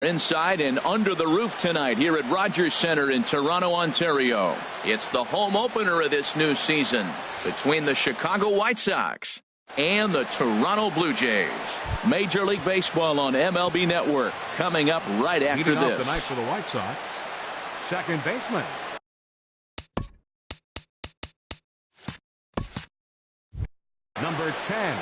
Inside and under the roof tonight here at Rogers Centre in Toronto, Ontario. It's the home opener of this new season between the Chicago White Sox and the Toronto Blue Jays. Major League Baseball on MLB Network coming up right after Leading this. off the night for the White Sox, second baseman. Number 10.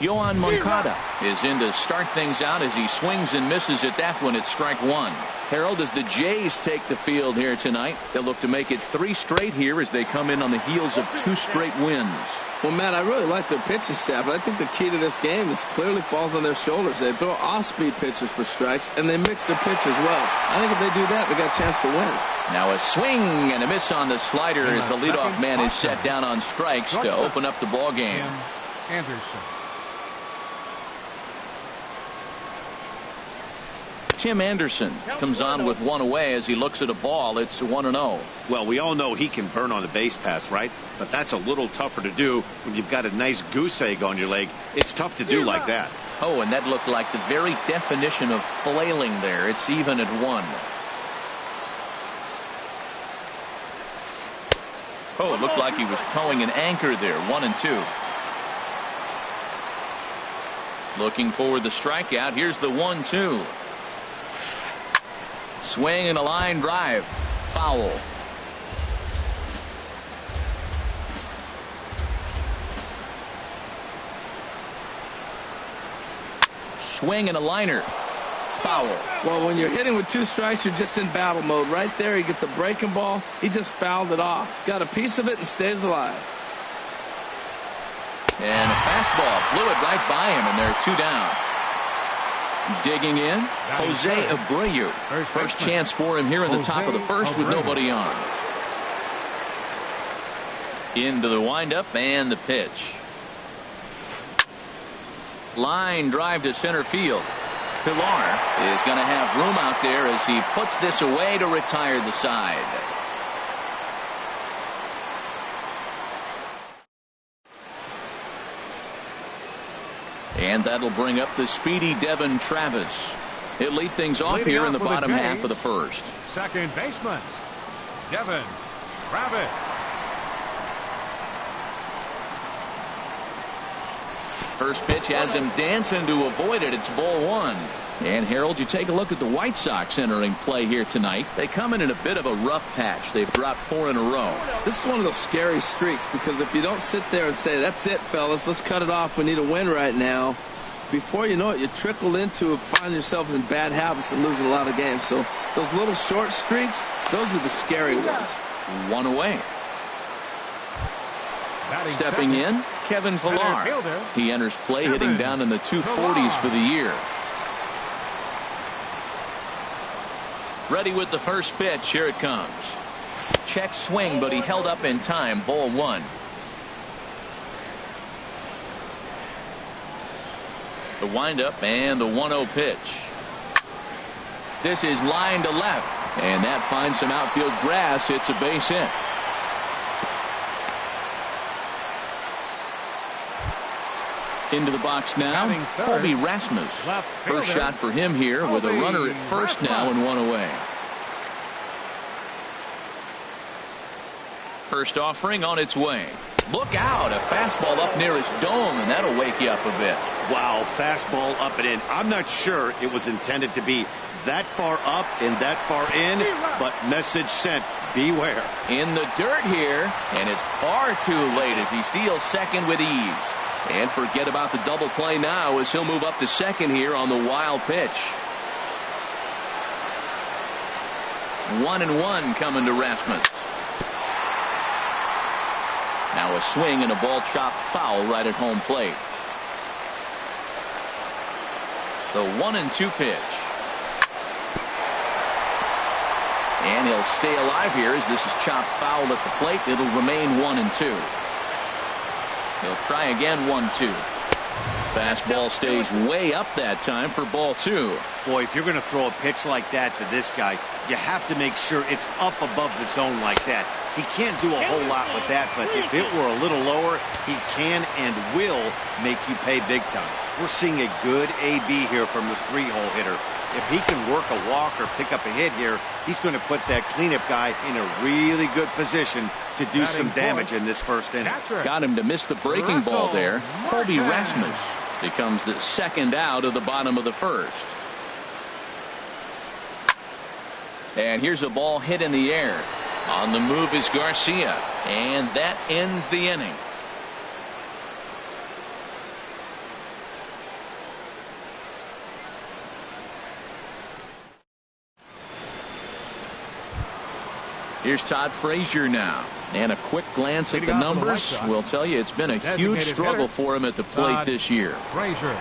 Yohan Moncada is in to start things out as he swings and misses at that one at strike one. Harold, as the Jays take the field here tonight, they'll look to make it 3 straight here as they come in on the heels of 2 straight wins. Well, Matt, I really like their pitching staff, but I think the key to this game is clearly falls on their shoulders. They throw off-speed pitches for strikes, and they mix their pitch as well. I think if they do that, they got a chance to win. Now a swing and a miss on the slider as the leadoff man is set down on strikes to open up the ball game. Anderson. Tim Anderson comes on with 1 away as he looks at a ball. It's 1-0. Well, we all know he can burn on a base pass, right? But that's a little tougher to do when you've got a nice goose egg on your leg. It's tough to do like that. Oh, and that looked like the very definition of flailing there. It's even at 1. Oh, it looked like he was towing an anchor there. 1-2. Looking for the strikeout. Here's the 1-2. Swing and a line drive. Foul. Swing and a liner. Foul. Well, when you're hitting with 2 strikes, you're just in battle mode. Right there, he gets a breaking ball. He just fouled it off. Got a piece of it and stays alive. And a fastball blew it right by him, and they're 2 down. Digging in, Jose Abreu. First chance for him here in the top of the first with nobody on. Into the windup and the pitch. Line drive to center field. Pilar is going to have room out there as he puts this away to retire the side. And that'll bring up the speedy Devin Travis. He'll lead things off here in the bottom half of the first. Second baseman, Devin Travis. First pitch has him dancing to avoid it. It's ball 1. And Harold, you take a look at the White Sox entering play here tonight. They come in a bit of a rough patch. They've dropped 4 in a row. This is one of those scary streaks because if you don't sit there and say, that's it, fellas, let's cut it off, we need a win right now, before you know it, you trickle into finding yourself in bad habits and losing a lot of games. So those little short streaks, those are the scary ones. 1 away. Stepping in, Kevin Pilar. He enters play hitting down in the 240s for the year. Ready with the first pitch. Here it comes. Check swing, but he held up in time. Ball 1. The windup and the 1-0 pitch. This is line to left, and that finds some outfield grass. It's a base hit. Into the box now, Colby Rasmus. First shot for him here with a runner at first now and 1 away. First offering on its way. Look out, a fastball up near his dome, and that'll wake you up a bit. Wow, fastball up and in. I'm not sure it was intended to be that far up and that far in, but message sent, beware. In the dirt here, and it's far too late as he steals second with ease. And forget about the double play now as he'll move up to second here on the wild pitch. 1-1 coming to Rasmus. Now a swing and a ball chopped foul right at home plate. The 1-2 pitch. And he'll stay alive here as this is chopped foul at the plate. It'll remain 1-2. He'll try again. 1-2. Fastball stays way up that time for ball 2. Boy, if you're going to throw a pitch like that to this guy, you have to make sure it's up above the zone like that. He can't do a whole lot with that, but if it were a little lower, he can and will make you pay big time. We're seeing a good AB here from the 3-hole hitter. If he can work a walk or pick up a hit here, he's going to put that cleanup guy in a really good position to do some damage in this first inning. Got him to miss the breaking ball there. Colby Rasmus becomes the second out of the bottom of the first. And here's a ball hit in the air. On the move is Garcia, and that ends the inning. Here's Todd Frazier now. And a quick glance at the numbers will tell you it's been a huge struggle for him at the plate this year. Frazier.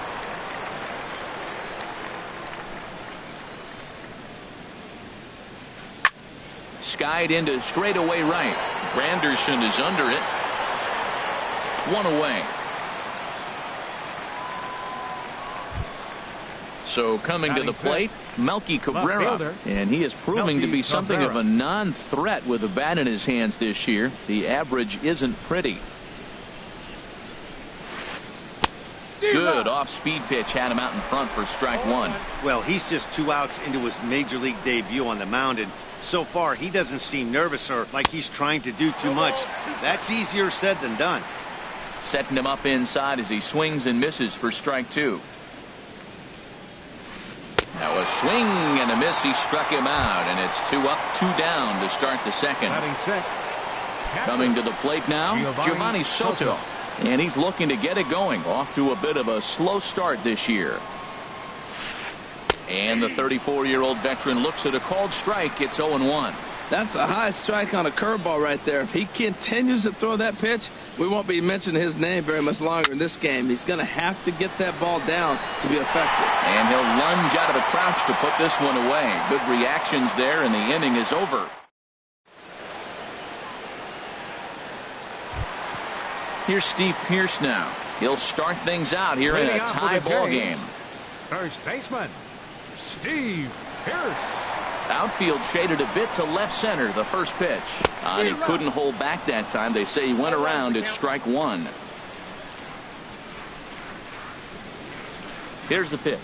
Skied into straightaway right. Granderson is under it. 1 away. So coming to the plate, Melky Cabrera, and he is proving to be something of a non-threat with a bat in his hands this year. The average isn't pretty. Good off-speed pitch had him out in front for strike 1. Well, he's just 2 outs into his major league debut on the mound, and so far he doesn't seem nervous or like he's trying to do too much. That's easier said than done. Setting him up inside as he swings and misses for strike 2. Now a swing and a miss. He struck him out, and it's 2 up, 2 down to start the second. Coming to the plate now, Giovanni Soto. And he's looking to get it going. Off to a bit of a slow start this year. And the 34-year-old veteran looks at a called strike. It's 0-1. That's a high strike on a curveball right there. If he continues to throw that pitch, we won't be mentioning his name very much longer in this game. He's going to have to get that ball down to be effective. And he'll lunge out of the crouch to put this one away. Good reactions there, and the inning is over. Here's Steve Pearce now. He'll start things out here in a tie ball game. First baseman, Steve Pearce. Outfield shaded a bit to left center, the first pitch. He couldn't hold back that time. They say he went around at strike 1. Here's the pitch.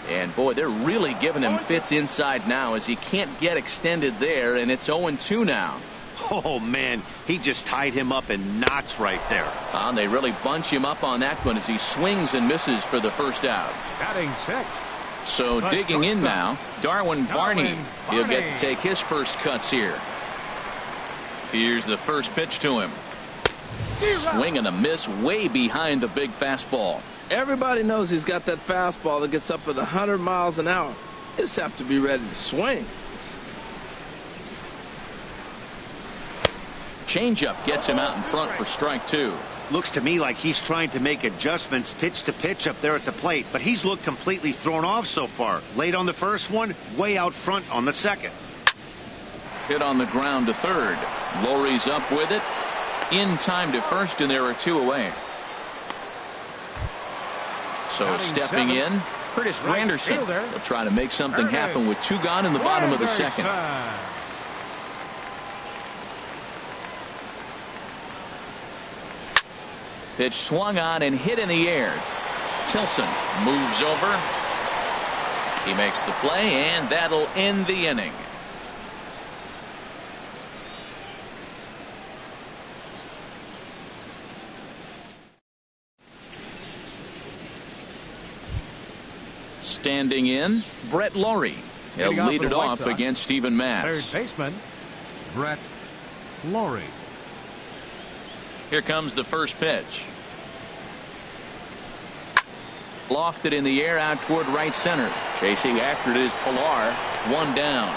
And boy, they're really giving him fits inside now as he can't get extended there, and it's 0-2 now. Oh, man, he just tied him up in knots right there. And they really bunch him up on that one as he swings and misses for the first out. Batting 6. So digging in now, Darwin Barney. He'll get to take his first cuts here. Here's the first pitch to him. Swing and a miss way behind the big fastball. Everybody knows he's got that fastball that gets up at 100 miles an hour. He just have to be ready to swing. Changeup gets him out in front for strike 2. Looks to me like he's trying to make adjustments pitch to pitch up there at the plate, but he's looked completely thrown off so far. Late on the first one, way out front on the second. Hit on the ground to third. Lowry's up with it. In time to first, and there are 2 away. So stepping in, Curtis Granderson. They'll try to make something happen with 2 gone in the bottom of the second. Pitch swung on and hit in the air. Tilson moves over. He makes the play, and that'll end the inning. Standing in, Brett Lowry. He'll lead it off against Steven Matz. Third baseman, Brett Lowry. Here comes the first pitch. Lofted in the air out toward right center. Chasing after it is Pilar. 1 down.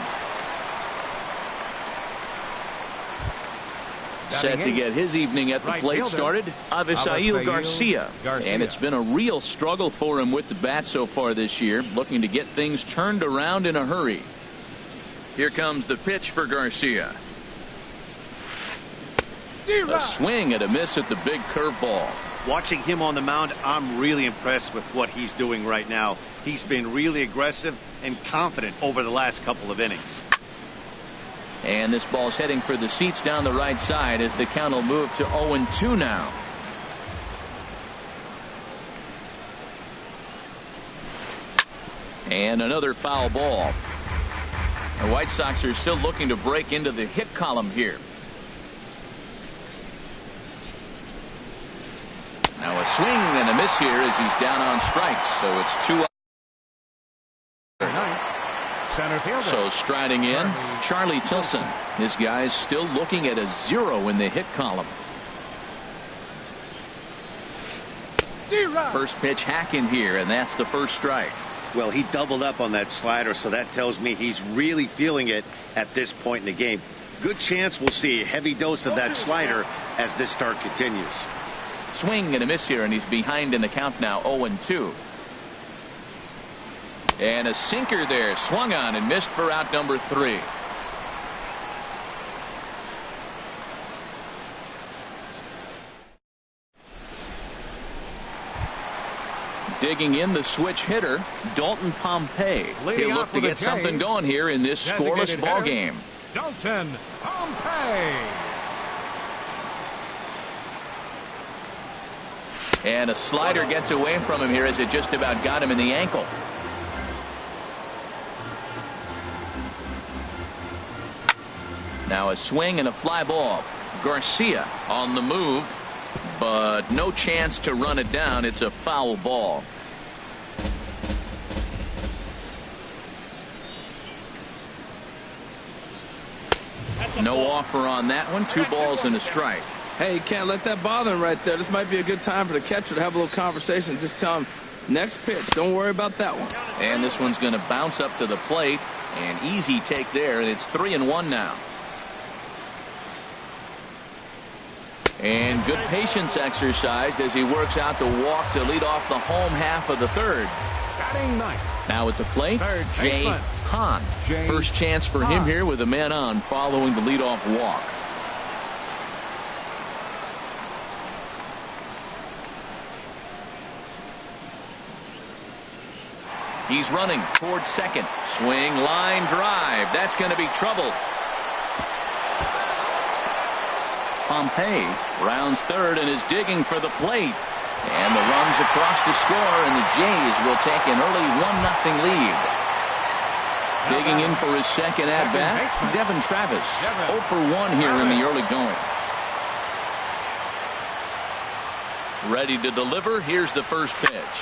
Set to get his evening at the plate started, Avisail Garcia. And it's been a real struggle for him with the bat so far this year, looking to get things turned around in a hurry. Here comes the pitch for Garcia. A swing and a miss at the big curveball. Watching him on the mound, I'm really impressed with what he's doing right now. He's been really aggressive and confident over the last couple of innings. And this ball's heading for the seats down the right side as the count will move to 0-2 now. And another foul ball. The White Sox are still looking to break into the hit column here. Now a swing and a miss here as he's down on strikes. So it's 2 Center fielder. So striding in, Charlie Tilson. This guy's still looking at a 0 in the hit column. First pitch hack in here, and that's the first strike. Well, he doubled up on that slider, so that tells me he's really feeling it at this point in the game. Good chance we'll see a heavy dose of that slider as this start continues. Swing and a miss here, and he's behind in the count now, 0-2. And a sinker there, swung on and missed for out number 3. Digging in the switch hitter, Dalton Pompey. He'll look to get something going here in this scoreless ball game. Dalton Pompey. And a slider gets away from him here as it just about got him in the ankle. Now a swing and a fly ball. Garcia on the move, but no chance to run it down. It's a foul ball. No offer on that one. 2 balls and a strike. Hey, you can't let that bother him right there. This might be a good time for the catcher to have a little conversation. Just tell him, next pitch, don't worry about that one. And this one's going to bounce up to the plate. An easy take there, and it's 3-1 now. And good patience exercised as he works out the walk to lead off the home half of the third. Batting ninth. Now at the plate, Jay Hahn. Jay First chance for him here with a man on following the leadoff walk. He's running towards second. Swing, line drive. That's going to be trouble. Pompey rounds third and is digging for the plate. And the runs across the score, and the Jays will take an early 1-0 lead. Digging in for his second at-bat, Devin Travis. 0 for 1 here in the early going. Ready to deliver. Here's the first pitch.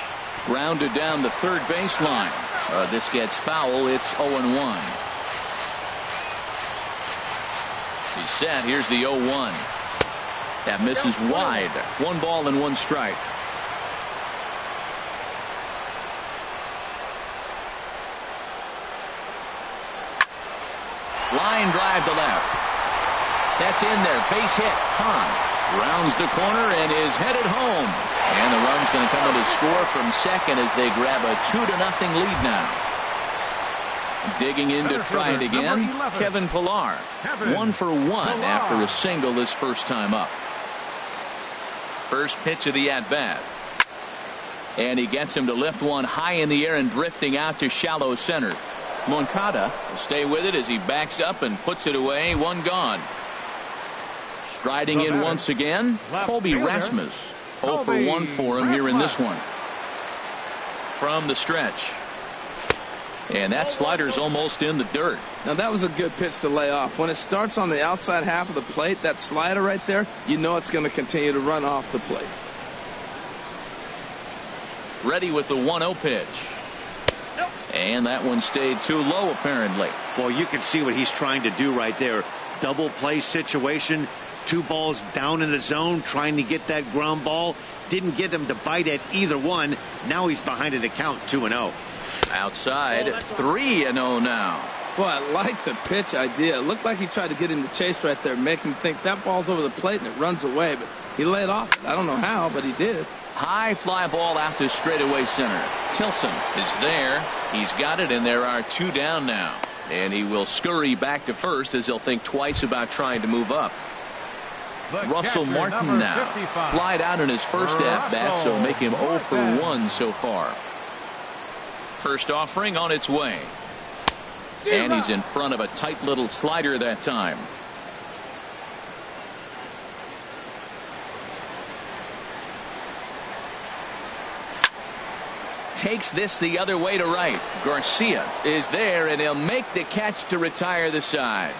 Grounded down the third baseline. This gets foul. It's 0-1. He's set. Here's the 0-1. That misses wide. 1 ball and 1 strike. Line drive to left. That's in there. Base hit. Hahn rounds the corner and is headed home. And the run's going to come in to score from second as they grab a 2-0 lead now. Digging in to try it again, Kevin Pillar. 1 for 1 after a single his first time up. First pitch of the at-bat. And he gets him to lift one high in the air and drifting out to shallow center. Moncada will stay with it as he backs up and puts it away. 1 gone. Striding in once again, Colby Rasmus. 0 for 1 for him here in this one. From the stretch. And that slider's almost in the dirt. Now that was a good pitch to lay off. When it starts on the outside half of the plate, that slider right there, you know it's going to continue to run off the plate. Ready with the 1-0 pitch. And that one stayed too low apparently. Well, you can see what he's trying to do right there. Double play situation. 2 balls down in the zone trying to get that ground ball. Didn't get him to bite at either one. Now he's behind in the count 2-0. Outside 3-0 now. Boy, I like the pitch idea. It looked like he tried to get him to chase right there, make him think that ball's over the plate and it runs away. But he laid off. I don't know how, but he did. High fly ball out to straightaway center. Tilson is there. He's got it, and there are 2 down now. And he will scurry back to first as he'll think twice about trying to move up. Russell catcher, Martin number now. 55. Flied out in his first at-bat, so make him 0 for 1 so far. First offering on its way. And he's in front of a tight little slider that time. Takes this the other way to right. Garcia is there, and he'll make the catch to retire the side.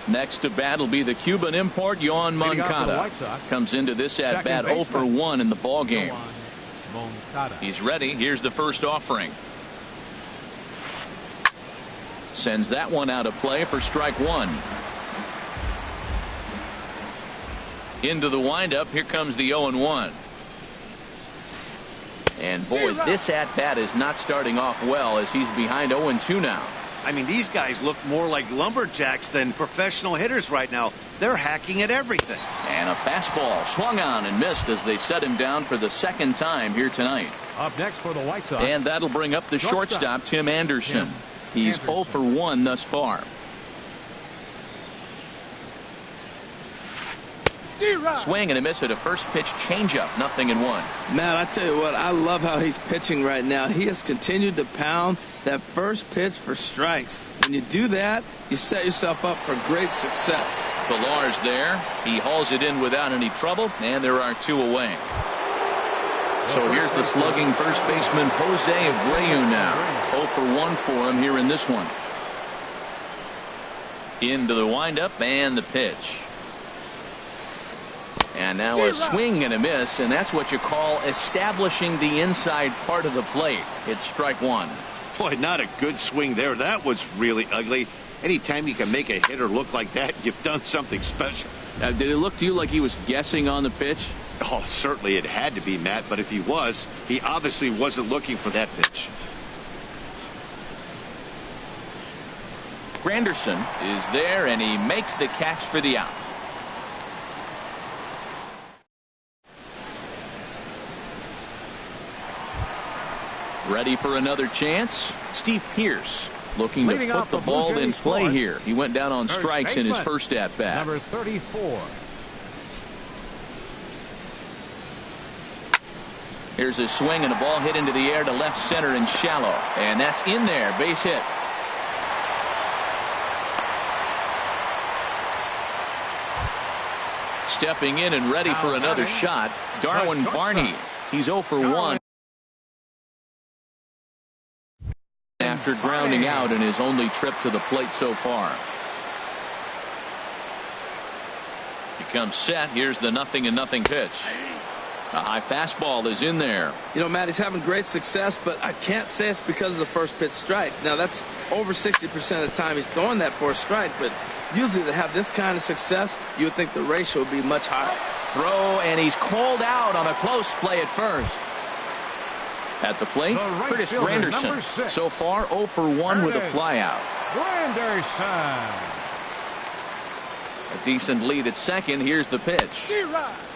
Next to bat will be the Cuban import, Yoan Moncada. Comes into this at bat 0 for 1 in the ball game. He's ready. Here's the first offering. Sends that one out of play for strike 1. Into the windup. Here comes the 0-1. And boy, this at bat is not starting off well as he's behind 0-2 now. I mean, these guys look more like lumberjacks than professional hitters right now. They're hacking at everything. And a fastball swung on and missed as they set him down for the second time here tonight. Up next for the White Sox. And that'll bring up the shortstop, Tim Anderson. He's 0 for 1 thus far. Swing and a miss at a first pitch changeup. 0-1. Man, I tell you what, I love how he's pitching right now. He has continued to pound that first pitch for strikes. When you do that, you set yourself up for great success. Villar's there. He hauls it in without any trouble, and there are 2 away. So here's the slugging first baseman Jose Abreu now. 0 for 1 for him here in this one. Into the windup and the pitch. And now a swing and a miss, and that's what you call establishing the inside part of the plate. It's strike 1. Boy, not a good swing there. That was really ugly. Anytime you can make a hitter look like that, you've done something special. Did it look to you like he was guessing on the pitch? Oh, certainly it had to be, Matt, but if he was, he obviously wasn't looking for that pitch. Granderson is there, and he makes the catch for the out. Ready for another chance. Steve Pearce looking to put the ball in play here. He went down on strikes in his first at bat. Number 34. Here's a swing and a ball hit into the air to left center and shallow, and that's in there. Base hit. Stepping in and ready for another shot, Darwin Barney. He's 0 for 1. After grounding out in his only trip to the plate so far. He comes set. Here's the 0-0 pitch. A high fastball is in there. You know, Matt, he's having great success, but I can't say it's because of the first pitch strike. Now, that's over 60% of the time he's throwing that for a strike, but usually to have this kind of success, you would think the ratio would be much higher. Throw, and he's called out on a close play at first. At the plate, Curtis Granderson. So far, 0 for 1 with a flyout. Granderson. A decent lead at second. Here's the pitch.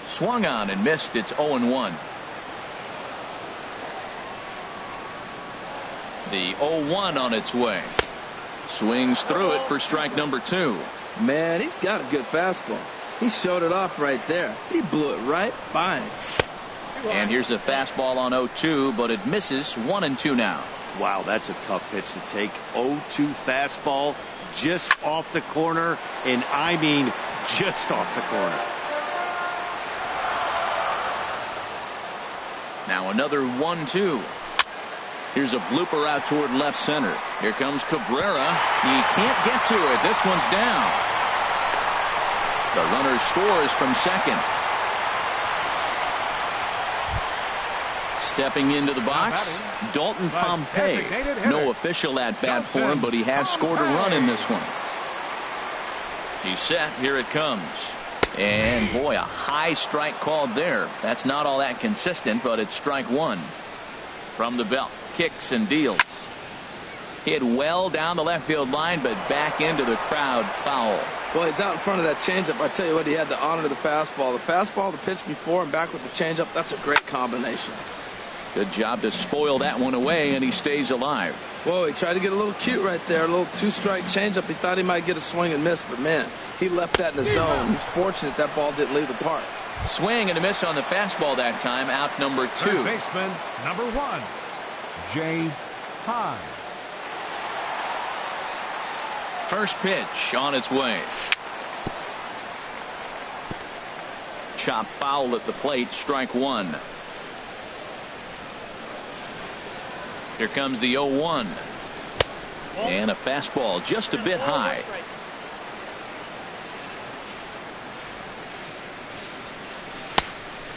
Swung on and missed. It's 0-1. The 0-1 on its way. Swings through it for strike number 2. Man, he's got a good fastball. He showed it off right there. He blew it right by him. And here's a fastball on 0-2, but it misses. 1-2 now. Wow, that's a tough pitch to take. 0-2 fastball just off the corner, and I mean just off the corner. Now another 1-2. Here's a blooper out toward left center. Here comes Cabrera. He can't get to it. This one's down. The runner scores from second. Stepping into the box, Dalton Pompey. No official at-bat for him, but he has scored a run in this one. He's set. Here it comes. And, boy, a high strike called there. That's not all that consistent, but it's strike 1. From the belt, kicks and deals. Hit well down the left field line, but back into the crowd, foul. Well, he's out in front of that changeup. I tell you what, he had to honor the fastball. The fastball, the pitch before, and back with the changeup, that's a great combination. Good job to spoil that one away, and he stays alive. Whoa, he tried to get a little cute right there. A little two-strike changeup. He thought he might get a swing and miss, but, man, he left that in the zone. He's fortunate that ball didn't leave the park. Swing and a miss on the fastball that time. Out number 2. Third baseman, number 1, Jay High. First pitch on its way. Chop foul at the plate. Strike 1. Here comes the 0-1. And a fastball just a bit high.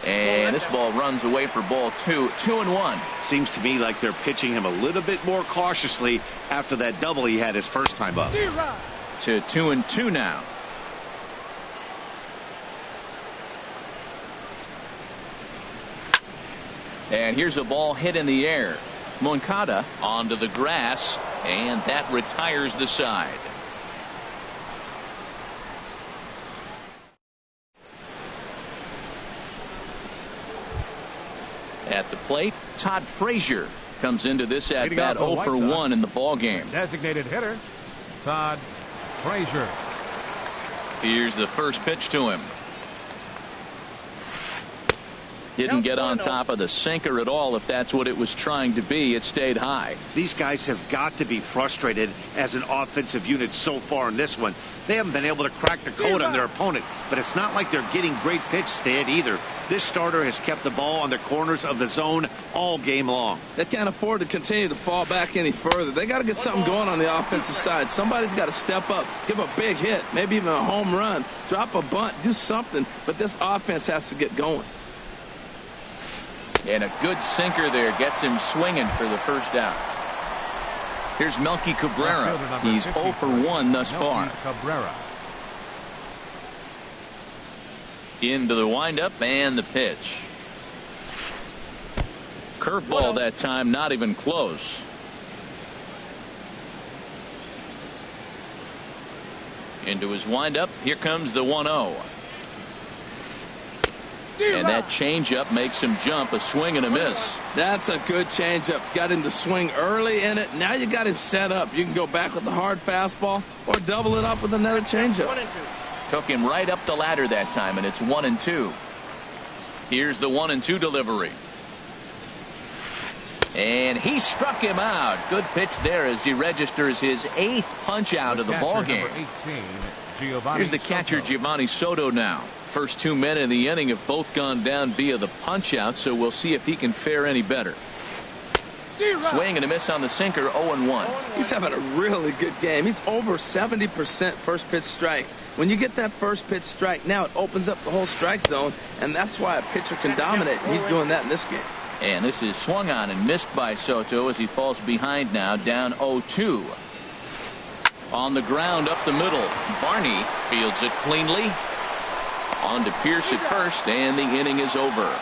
And this ball runs away for ball 2. 2-1. Seems to me like they're pitching him a little bit more cautiously after that double he had his first time up. To 2-2 now. And here's a ball hit in the air. Moncada onto the grass, and that retires the side. At the plate, Todd Frazier comes into this at bat 0 for 1 in the ball game. Designated hitter, Todd Frazier. Here's the first pitch to him. Didn't get on top of the sinker at all. If that's what it was trying to be, it stayed high. These guys have got to be frustrated as an offensive unit so far in this one. They haven't been able to crack the code on their opponent, but it's not like they're getting great pitches to hit either. This starter has kept the ball on the corners of the zone all game long. They can't afford to continue to fall back any further. They got to get something going on the offensive side. Somebody's got to step up, give a big hit, maybe even a home run, drop a bunt, do something. But this offense has to get going. And a good sinker there gets him swinging for the first out. Here's Melky Cabrera. He's 0 for 1 thus far. Cabrera. Into the windup and the pitch. Curveball that time, not even close. Into his windup. Here comes the 1-0. And that changeup makes him jump. A swing and a miss. That's a good changeup. Got him to swing early in it. Now you got him set up. You can go back with the hard fastball or double it up with another changeup. Took him right up the ladder that time, and it's 1-2. Here's the 1-2 delivery. And he struck him out. Good pitch there as he registers his 8th punch out of the ball game. Here's the catcher, Giovanni Soto, now. First 2 men in the inning have both gone down via the punch out, so we'll see if he can fare any better. Swing and a miss on the sinker. 0-1. He's having a really good game. He's over 70% first pitch strike. When you get that first pitch strike, now it opens up the whole strike zone, and that's why a pitcher can dominate. He's doing that in this game. And this is swung on and missed by Soto as he falls behind now, down 0-2. On the ground up the middle. Barney fields it cleanly. On to Pierce at first, and the inning is over.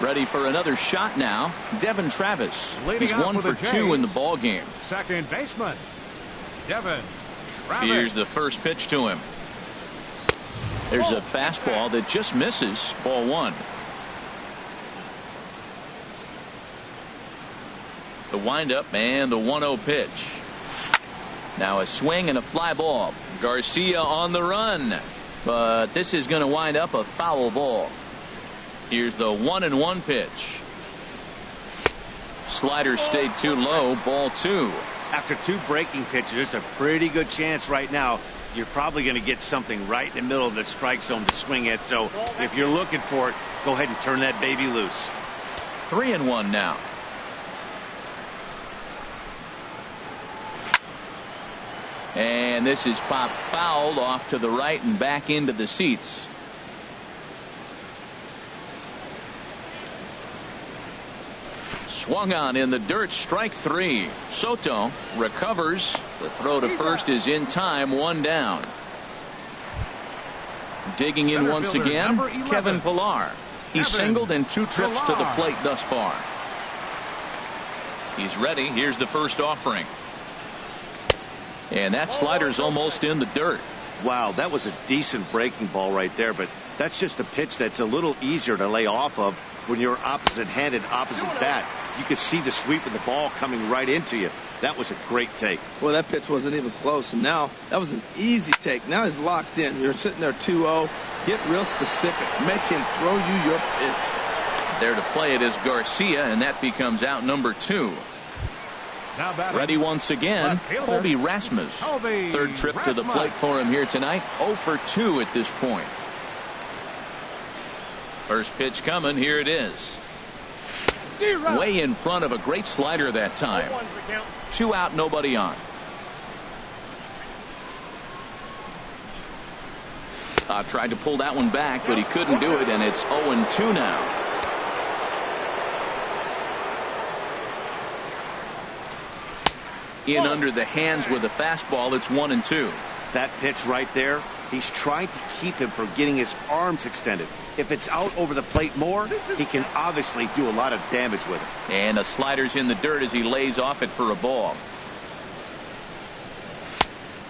Ready for another shot now. Devin Travis. He's 1 for 2 in the ball game. Second baseman, Devin Travis. Here's the first pitch to him. There's a fastball that just misses. Ball 1. The windup and the 1-0 pitch. Now a swing and a fly ball. Garcia on the run, but this is going to wind up a foul ball. Here's the 1-1 pitch. Slider stayed too low. Ball 2. After 2 breaking pitches, there's a pretty good chance right now you're probably going to get something right in the middle of the strike zone to swing at. So if you're looking for it, go ahead and turn that baby loose. 3-1 now. And this is popped foul off to the right and back into the seats. Swung on in the dirt. Strike 3. Soto recovers. The throw to first is in time. 1 down. Digging in once again, Kevin Pillar. He's singled in 2 trips to the plate thus far. He's ready. Here's the first offering. And that slider's almost in the dirt. Wow, that was a decent breaking ball right there, but that's just a pitch that's a little easier to lay off of when you're opposite-handed, opposite bat. You could see the sweep of the ball coming right into you. That was a great take. Well, that pitch wasn't even close, and now that was an easy take. Now he's locked in. You're sitting there 2-0. Get real specific. Make him throw you your pitch. There to play it is Garcia, and that becomes out number 2. Now ready once again, Colby Rasmus. Third trip to the plate for him here tonight. 0 for 2 at this point. First pitch coming. Here it is. Way in front of a great slider that time. 2 out, nobody on. Tried to pull that one back, but he couldn't do it, and it's 0-2 now. In under the hands with a fastball. It's 1-2. That pitch right there, he's trying to keep him from getting his arms extended. If it's out over the plate more, he can obviously do a lot of damage with it. And a slider's in the dirt as he lays off it for a ball.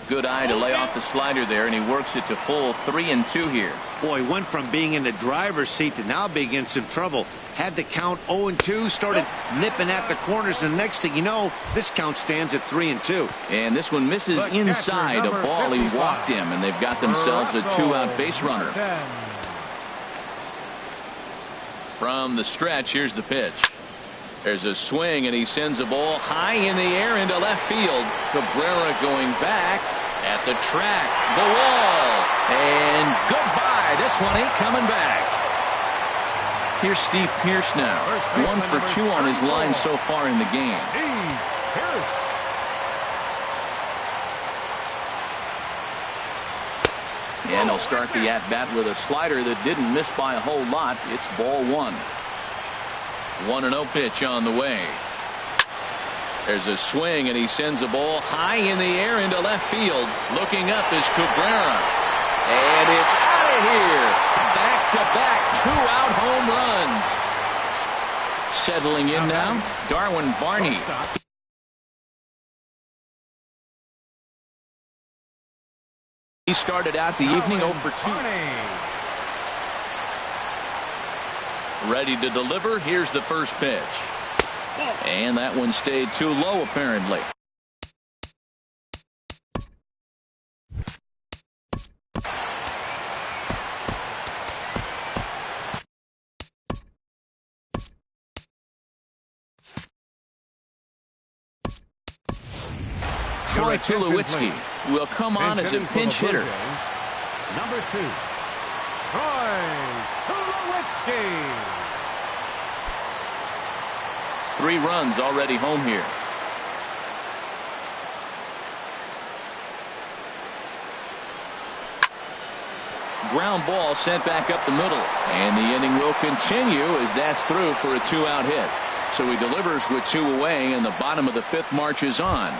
Good eye to lay off the slider there, and he works it to full 3-2 here. Boy, went from being in the driver's seat to now being in some trouble. Had the count 0-2, started nipping at the corners, and next thing you know, this count stands at 3-2. And this one misses inside a ball. He walked him, and they've got themselves a 2-out base runner. From the stretch, here's the pitch. There's a swing, and he sends a ball high in the air into left field. Cabrera going back at the track, the wall, and goodbye. This one ain't coming back. Here's Steve Pearce now. 1 for 2 on his line so far in the game. And he'll start the at-bat with a slider that didn't miss by a whole lot. It's ball 1. 1-0 pitch on the way. There's a swing, and he sends a ball high in the air into left field. Looking up is Cabrera. And it's out of here. Back-to-back 2-out home runs. Settling in now, Darwin Barney. He started out the evening 0 for 2. Ready to deliver. Here's the first pitch. And that one stayed too low, apparently. Troy Tulowitzki will come on as a pinch hitter. Number 2, Troy Tulowitzki. 3 runs already home here. Ground ball sent back up the middle, and the inning will continue as that's through for a 2-out hit. So he delivers with 2 away, and the bottom of the 5th marches on.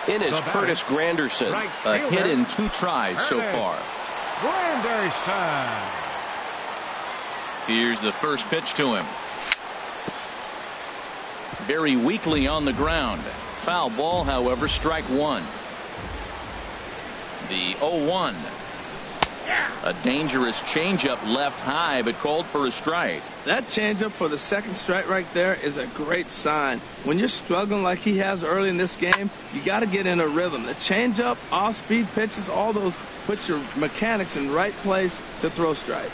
In is Curtis Granderson, a hit in 2 tries so far. Granderson. Here's the first pitch to him. Very weakly on the ground. Foul ball, however, strike 1. The 0-1. A dangerous changeup left high, but called for a strike. That changeup for the second strike right there is a great sign. When you're struggling like he has early in this game, you got to get in a rhythm. The changeup, off-speed pitches, all those put your mechanics in the right place to throw strikes.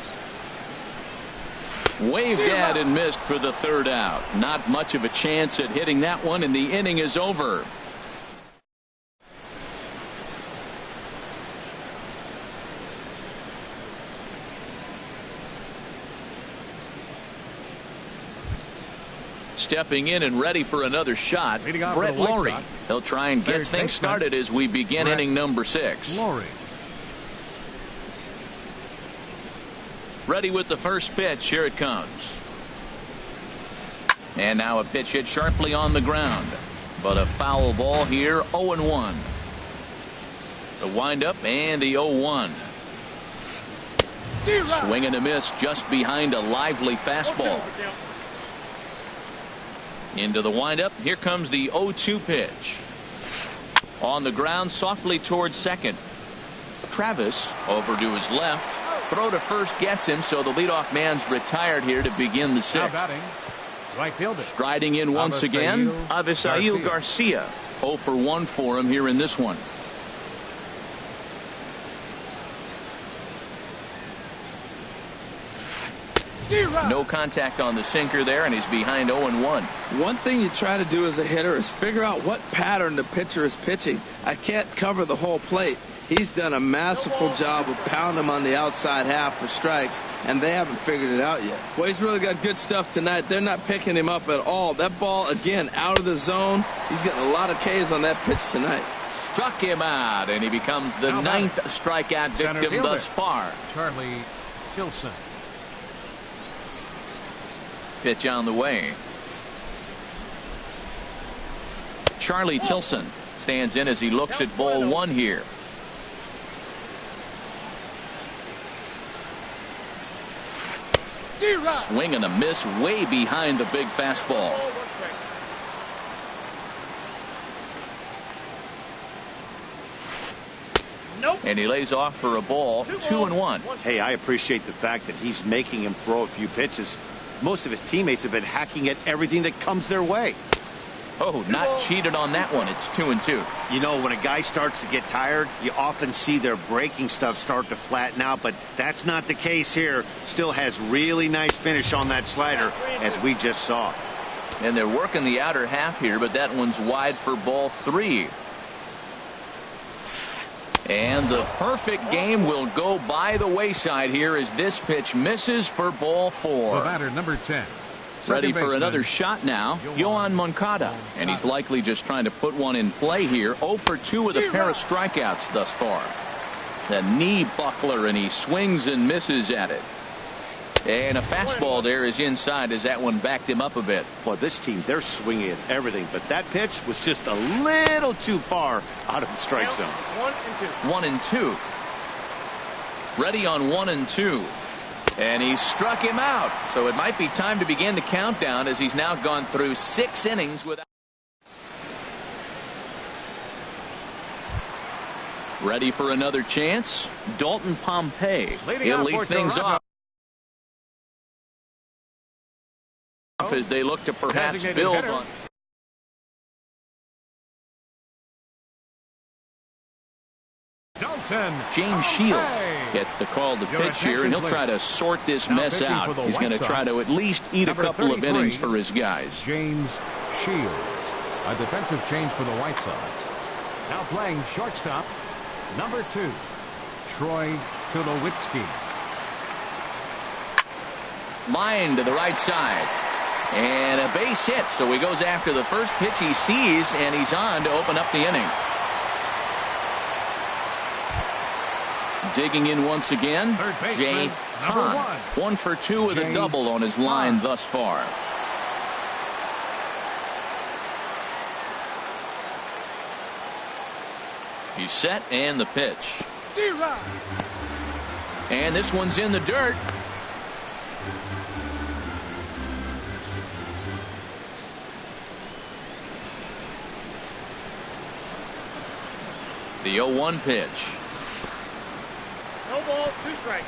Waved at and missed for the 3rd out. Not much of a chance at hitting that one, and the inning is over. Stepping in and ready for another shot, Brett Lawrie. He'll try and get things started as we begin inning number 6. Lawrie. Ready with the first pitch. Here it comes. And now a pitch hit sharply on the ground. But a foul ball here, 0-1. The windup and the 0-1. Swing and a miss just behind a lively fastball. Into the windup. Here comes the 0-2 pitch. On the ground, softly towards second. Travis over to his left. Throw to first gets him, so the leadoff man's retired here to begin the Now sixth. batting, right fielder. Striding in once again, Avisail Garcia. 0 for 1 for him here in this one. No contact on the sinker there, and he's behind 0-1. One thing you try to do as a hitter is figure out what pattern the pitcher is pitching. I can't cover the whole plate. He's done a masterful job of pounding him on the outside half for strikes, and they haven't figured it out yet. Well, he's really got good stuff tonight. They're not picking him up at all. That ball, again, out of the zone. He's getting a lot of Ks on that pitch tonight. Struck him out, and he becomes the ninth strikeout victim thus far. Charlie Tilson. Pitch on the way. Charlie Tilson stands in as he looks at ball one here. Swing and a miss way behind the big fastball. And he lays off for a ball. 2-1. Hey, I appreciate the fact that he's making him throw a few pitches. Most of his teammates have been hacking at everything that comes their way. Oh, not cheated on that one. It's 2-2. You know, when a guy starts to get tired, you often see their breaking stuff start to flatten out, but that's not the case here. Still has really nice finish on that slider, as we just saw. And they're working the outer half here, but that one's wide for ball 3. And the perfect game will go by the wayside here as this pitch misses for ball 4. The batter, number 10. Ready for another shot now, Yohan Moncada. And he's likely just trying to put one in play here. 0 for 2 with a pair of strikeouts thus far. The knee buckler, and he swings and misses at it. And a fastball there is inside as that one backed him up a bit. Well, this team, they're swinging at everything, but that pitch was just a little too far out of the strike zone. 1-2. Ready on 1-2. And he struck him out. So it might be time to begin the countdown as he's now gone through 6 innings without. Ready for another chance? Dalton Pompey. He'll lead things off as they look to perhaps build on. James Shields gets the call to pitch here, and he'll try to sort this mess out. He's going to try to at least eat a couple of innings for his guys. James Shields, a defensive change for the White Sox. Now playing shortstop, number 2, Troy Tulowitzki. Line to the right side. And a base hit, so he goes after the first pitch he sees, and he's on to open up the inning. Digging in once again, Jay Hahn. 1 for 2 with a double on his line thus far. He's set, and the pitch. And this one's in the dirt. The 0-1 pitch. No ball, 2 strikes.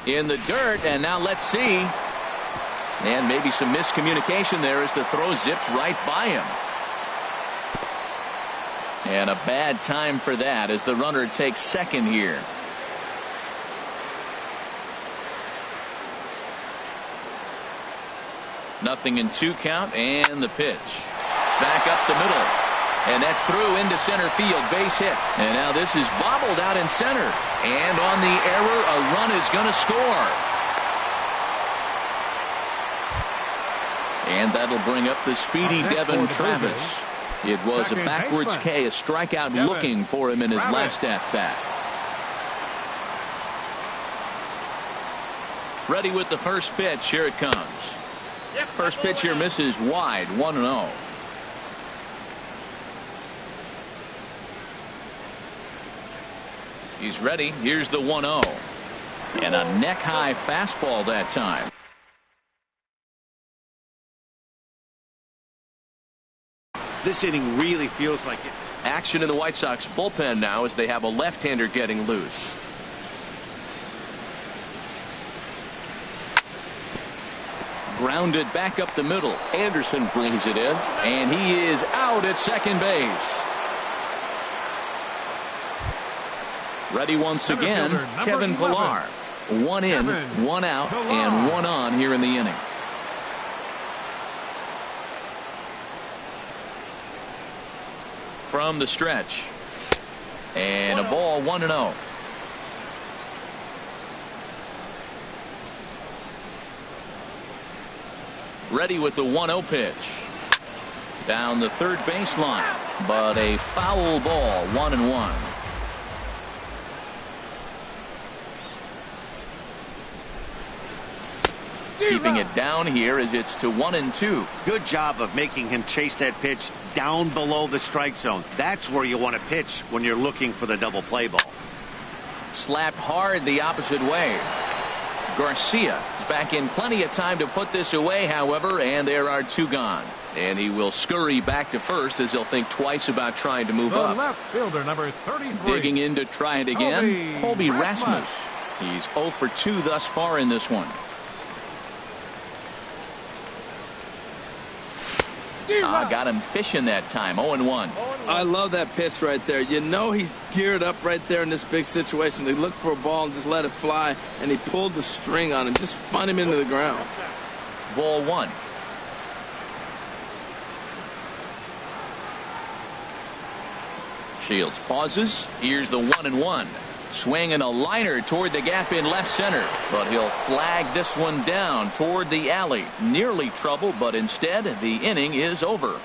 In the dirt, and now let's see. And maybe some miscommunication there as the throw zips right by him. And a bad time for that as the runner takes second here. Nothing in 2 count, and the pitch. Back up the middle. And that's through into center field, base hit. And now this is bobbled out in center. And on the error, a run is going to score. And that'll bring up the speedy Devin Travis. It was a backwards K, a strikeout looking for him in his last at-bat. Ready with the first pitch. Here it comes. First pitch here misses wide, 1-0. He's ready. Here's the 1-0. And a neck-high fastball that time. This inning really feels like it. Action in the White Sox bullpen now as they have a left-hander getting loose. Grounded back up the middle. Anderson brings it in, and he is out at second base. Ready once again, Kevin Pillar. 1 in, 1 out, and 1 on here in the inning. From the stretch. And a ball, 1-0. Ready with the 1-0 pitch. Down the third baseline, but a foul ball, 1-1. Keeping it down here as it's to 1-2. Good job of making him chase that pitch down below the strike zone. That's where you want to pitch when you're looking for the double play ball. Slapped hard the opposite way. Garcia is back in plenty of time to put this away, however, and there are 2 gone. And he will scurry back to first as he'll think twice about trying to move up. Left fielder number 33. Digging in to try it again, Colby Rasmus. He's 0 for 2 thus far in this one. Got him fishing that time. 0-1. I love that pitch right there. You know he's geared up right there in this big situation. They look for a ball and just let it fly, and he pulled the string on him. Just spun him into the ground. Ball 1. Shields pauses. Here's the 1-1. Swinging a liner toward the gap in left center, but he'll flag this one down toward the alley. Nearly trouble, but instead the inning is over.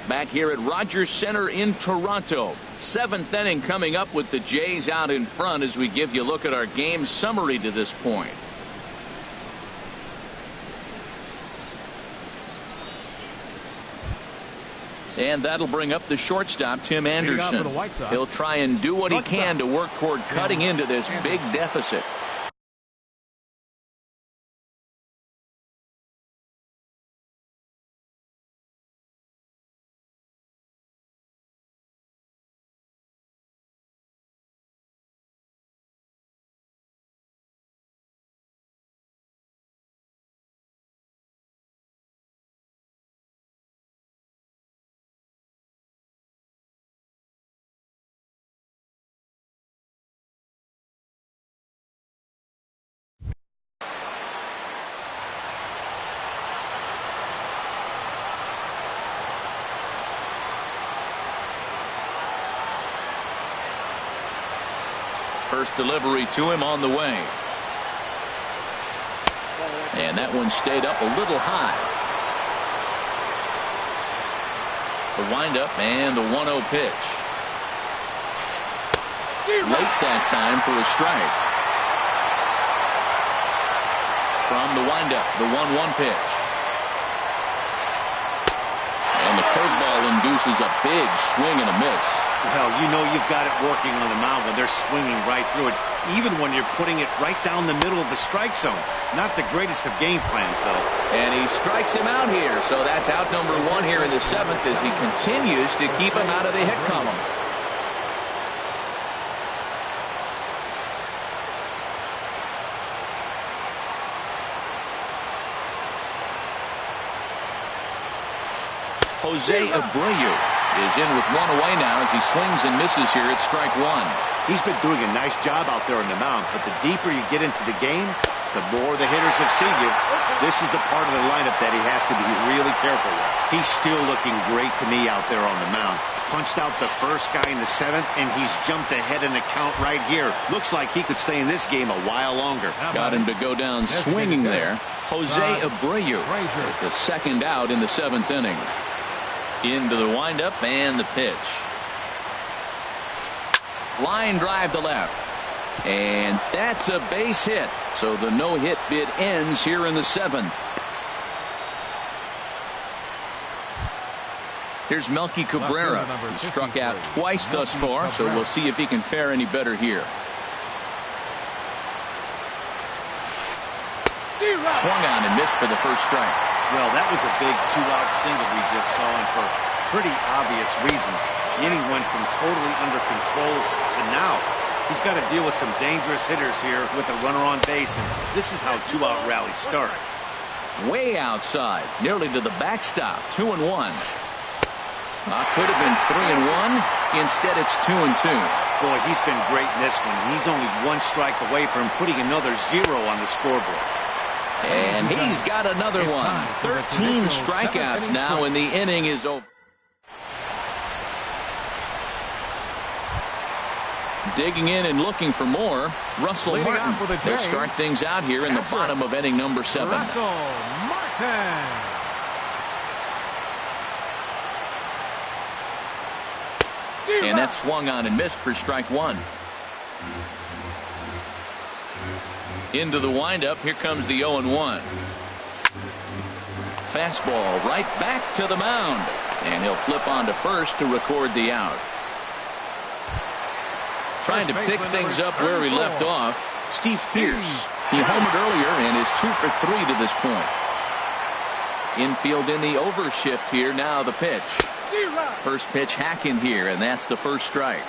Back here at Rogers Center in Toronto. 7th inning coming up with the Jays out in front as we give you a look at our game summary to this point. And that'll bring up the shortstop, Tim Anderson. He'll try and do what he can to work toward cutting into this big deficit. First delivery to him on the way. And that one stayed up a little high. The windup and the 1-0 pitch. Late that time for a strike. From the windup, the 1-1 pitch. And the curveball induces a big swing and a miss. Well, you know you've got it working on the mound when they're swinging right through it, even when you're putting it right down the middle of the strike zone. Not the greatest of game plans, though. And he strikes him out here, so that's out number 1 here in the 7th as he continues to keep him out of the hit column. Jose Abreu is in with 1 away now as he swings and misses here at strike 1. He's been doing a nice job out there on the mound, but the deeper you get into the game, the more the hitters have seen you. This is the part of the lineup that he has to be really careful with. He's still looking great to me out there on the mound. Punched out the first guy in the 7th, and he's jumped ahead in the count right here. Looks like he could stay in this game a while longer. Got him to go down swinging there. Jose Abreu is the second out in the 7th inning. Into the windup and the pitch. Line drive to left. And that's a base hit. So the no-hit bid ends here in the 7th. Here's Melky Cabrera. He struck out twice thus far, so we'll see if he can fare any better here. swung on and missed for the first strike. Well, that was a big two-out single we just saw, and for pretty obvious reasons. The inning went from totally under control to now he's got to deal with some dangerous hitters here with a runner on base, and this is how two-out rallies start. Way outside, nearly to the backstop. 2-1. Could have been 3-1. Instead, it's 2-2. Boy, he's been great in this one. He's only one strike away from putting another 0 on the scoreboard. And he's got another one. 13 strikeouts now, and the inning is over. Digging in and looking for more, Russell Martin. They'll start things out here in the bottom of inning number 7. Russell Martin. And that swung on and missed for strike 1. Into the windup. Here comes the 0-1. Fastball right back to the mound. And he'll flip on to first to record the out. Trying to pick things up where he left off, Steve Pearce. He homered earlier and is 2 for 3 to this point. Infield in the overshift here. Now the pitch. First pitch hacking here, and that's the first strike.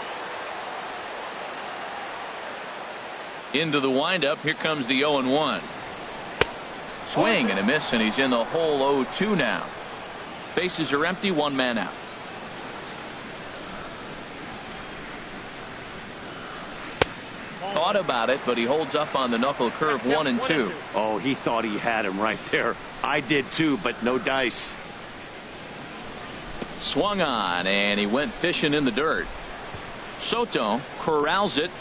Into the windup. Here comes the 0-1. Swing and a miss, and he's in the hole 0-2 now. Bases are empty, 1 man out. Thought about it, but he holds up on the knuckle curve 1 and 2. Oh, he thought he had him right there. I did too, but no dice. Swung on, and he went fishing in the dirt. Soto corrals it,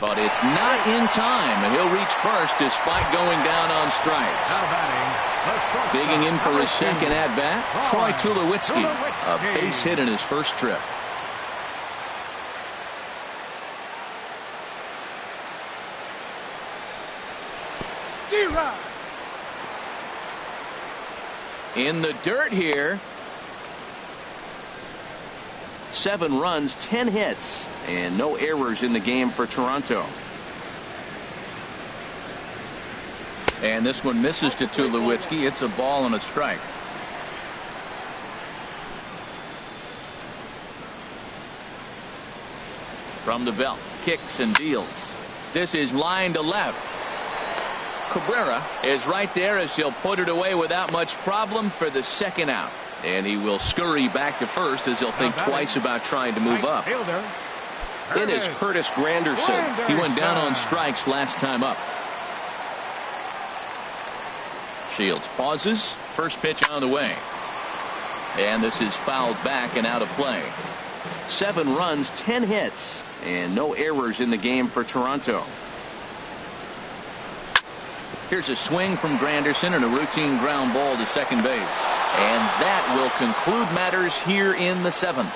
but it's not in time, and he'll reach first despite going down on strikes. Digging in for his second at-bat, Troy Tulowitzki. A base hit in his first trip. In the dirt here. 7 runs, 10 hits, and no errors in the game for Toronto. And this one misses to Tulowitzki. It's a ball and a strike. From the belt, kicks and deals. This is line to left. Cabrera is right there as he'll put it away without much problem for the second out. And he will scurry back to first as he'll think twice about trying to move up. It is Curtis Granderson. He went down on strikes last time up. Shields pauses. First pitch on the way. And this is fouled back and out of play. 7 runs, 10 hits, and no errors in the game for Toronto. Here's a swing from Granderson and a routine ground ball to second base. And that will conclude matters here in the 7th.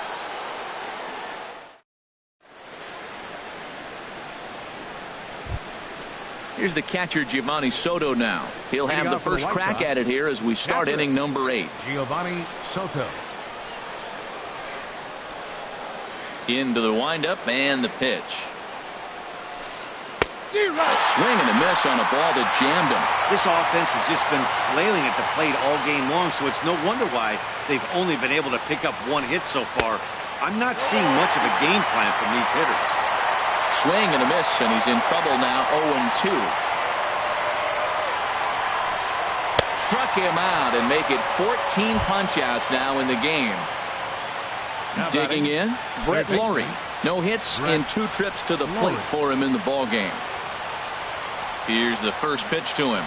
Here's the catcher, Giovanni Soto, now. He'll have the first crack at it here as we start inning number 8. Giovanni Soto. Into the windup and the pitch. A swing and a miss on a ball that jammed him. This offense has just been flailing at the plate all game long, so it's no wonder why they've only been able to pick up 1 hit so far. I'm not seeing much of a game plan from these hitters. Swing and a miss, and he's in trouble now. 0-2. Struck him out and make it 14 punch-outs now in the game. Digging in, Brett Lawrie. No hits in 2 trips to the plate for him in the ball game. Here's the first pitch to him.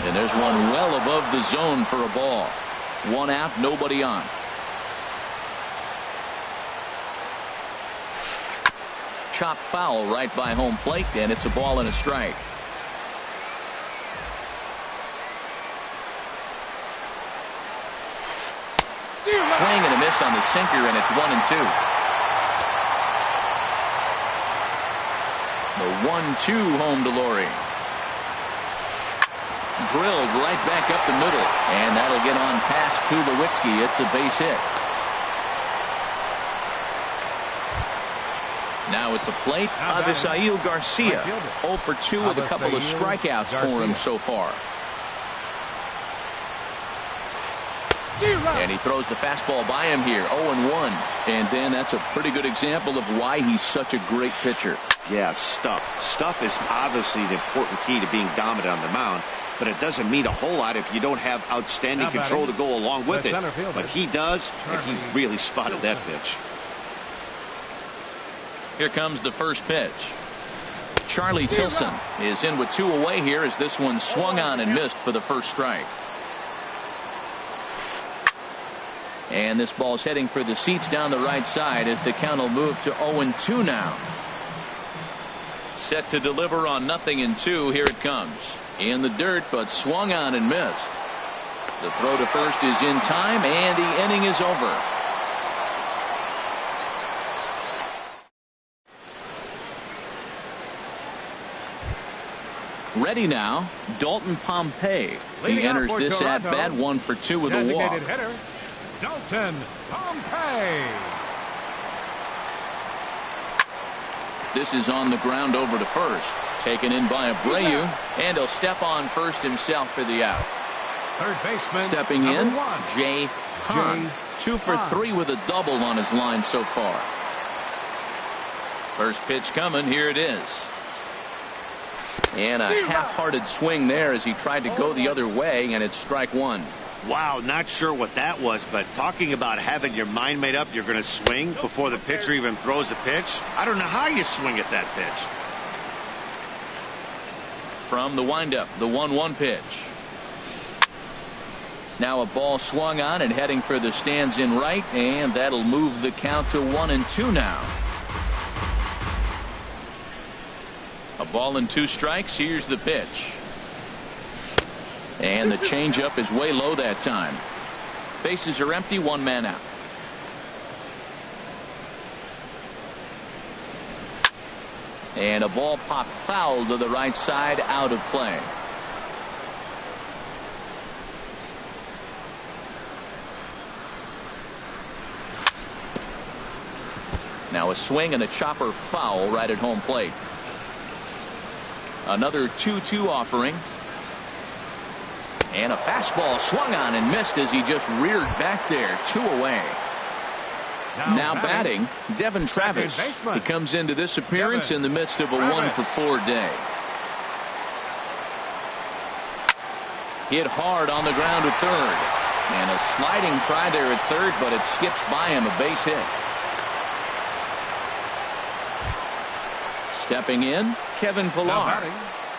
And there's one well above the zone for a ball. 1 out, nobody on. Chop foul right by home plate, and it's a ball and a strike. Swing and a miss on the sinker, and it's 1-2. The 1-2 home to Lawrie. Drilled right back up the middle, and that'll get on past Tulowitzki. It's a base hit. Now at the plate, Avisail Garcia. 0 for 2 with a couple of strikeouts for him so far. And he throws the fastball by him here, 0-1. And Dan, that's a pretty good example of why he's such a great pitcher. Yeah, stuff. Stuff is obviously the important key to being dominant on the mound, but it doesn't mean a whole lot if you don't have outstanding control to go along with it. But he does, and he really spotted that pitch. Here comes the first pitch. Charlie Tilson is in with 2 away here as this one swung on and missed for the first strike. And this ball's heading for the seats down the right side as the count will move to 0-2 now. Set to deliver on 0-2. Here it comes. In the dirt, but swung on and missed. The throw to first is in time, and the inning is over. Ready now, Dalton Pompey. He enters this at bat 1 for 2 with a walk. Hitter, Dalton Pompey. This is on the ground over to first. Taken in by Abreu, and he'll step on first himself for the out. Third baseman. Stepping in, Jay Hahn. 2 for 3 with a double on his line so far. First pitch coming. Here it is. And a half-hearted swing there as he tried to go the other way, and it's strike 1. Wow, not sure what that was, but talking about having your mind made up, you're going to swing before the pitcher even throws a pitch. I don't know how you swing at that pitch. From the windup, the 1-1 pitch. Now a ball swung on and heading for the stands in right, and that'll move the count to 1-2 now. A ball and 2 strikes. Here's the pitch. And the changeup is way low that time. Bases are empty, 1 man out. And a ball popped foul to the right side, out of play. Now a swing and a chopper foul right at home plate. Another 2-2 offering. And a fastball swung on and missed as he just reared back there. 2 away. Now batting, Devin Travis. He comes into this appearance in the midst of a 1 for 4 day. Hit hard on the ground to third. And a sliding try there at third, but it skips by him, a base hit. Stepping in, Kevin Pillar.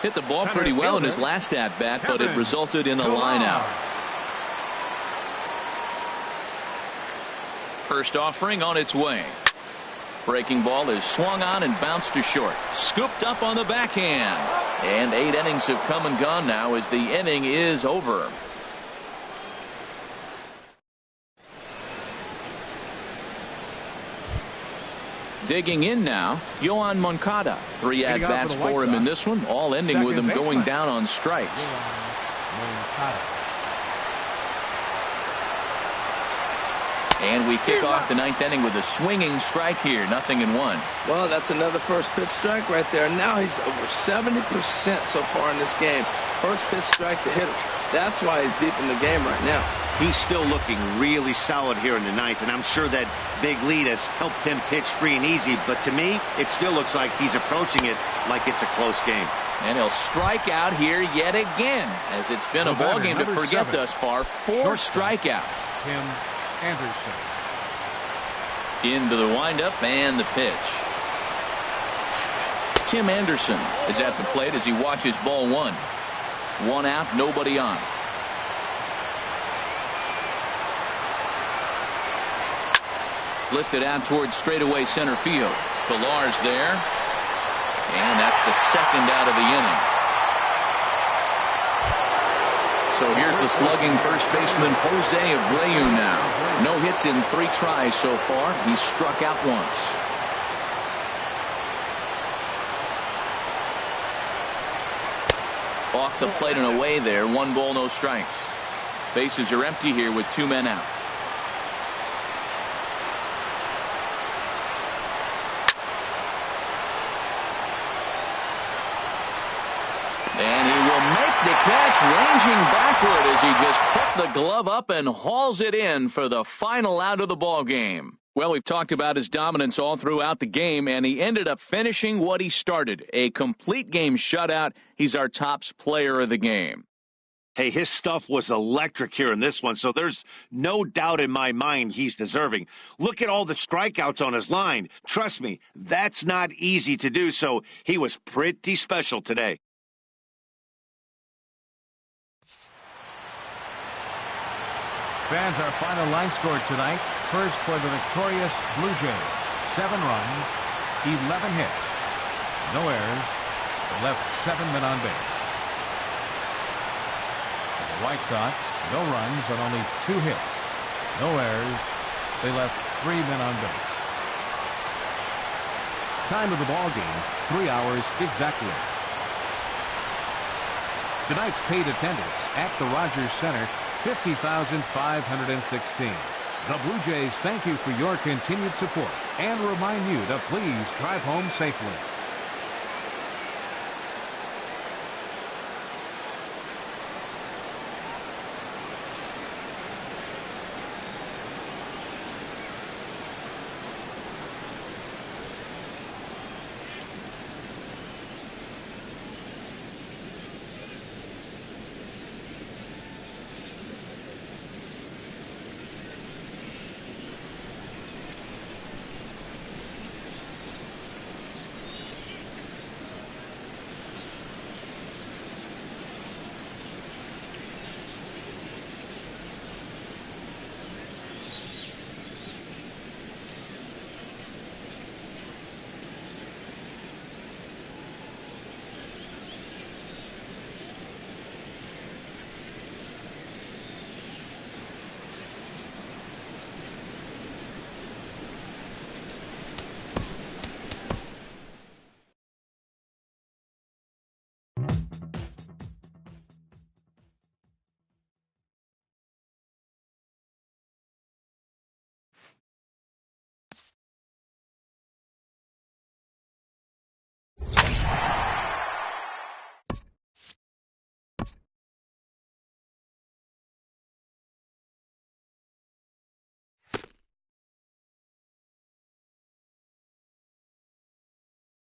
Hit the ball pretty well in his last at-bat, but it resulted in a line out. First offering on its way. Breaking ball is swung on and bounced to short. Scooped up on the backhand. And 8 innings have come and gone now as the inning is over. Digging in now, Yohan Moncada. 3 at-bats for him in this one, all ending with him going down on strikes. And we kick off the 9th inning with a swinging strike here, 0-1. Well, that's another first pitch strike right there. Now he's over 70% so far in this game. First pitch strike to hitter. That's why he's deep in the game right now. He's still looking really solid here in the 9th, and I'm sure that big lead has helped him pitch free and easy, but to me, it still looks like he's approaching it like it's a close game. And he'll strike out here yet again, as it's been a ball game to forget thus far. 4 strikeouts. Tim Anderson. Into the windup and the pitch. Tim Anderson is at the plate as he watches ball 1. 1 out, nobody on. Lifted out towards straightaway center field. Pillar's there. And that's the 2nd out of the inning. So here's the slugging first baseman Jose Abreu now. No hits in 3 tries so far. He's struck out once. Off the plate and away there. 1 ball, no strikes. Bases are empty here with 2 men out. It's ranging backward as he just put the glove up and hauls it in for the final out of the ball game. Well, we've talked about his dominance all throughout the game, and he ended up finishing what he started, a complete game shutout. He's our top player of the game. Hey, his stuff was electric here in this one, so there's no doubt in my mind he's deserving. Look at all the strikeouts on his line. Trust me, that's not easy to do, so he was pretty special today. Fans, our final line score tonight. First for the victorious Blue Jays. 7 runs, 11 hits. No errors. They left 7 men on base. For the White Sox, no runs and only 2 hits. No errors. They left 3 men on base. Time of the ball game, 3 hours exactly. Tonight's paid attendance at the Rogers Center, 50,516. The Blue Jays thank you for your continued support and remind you to please drive home safely.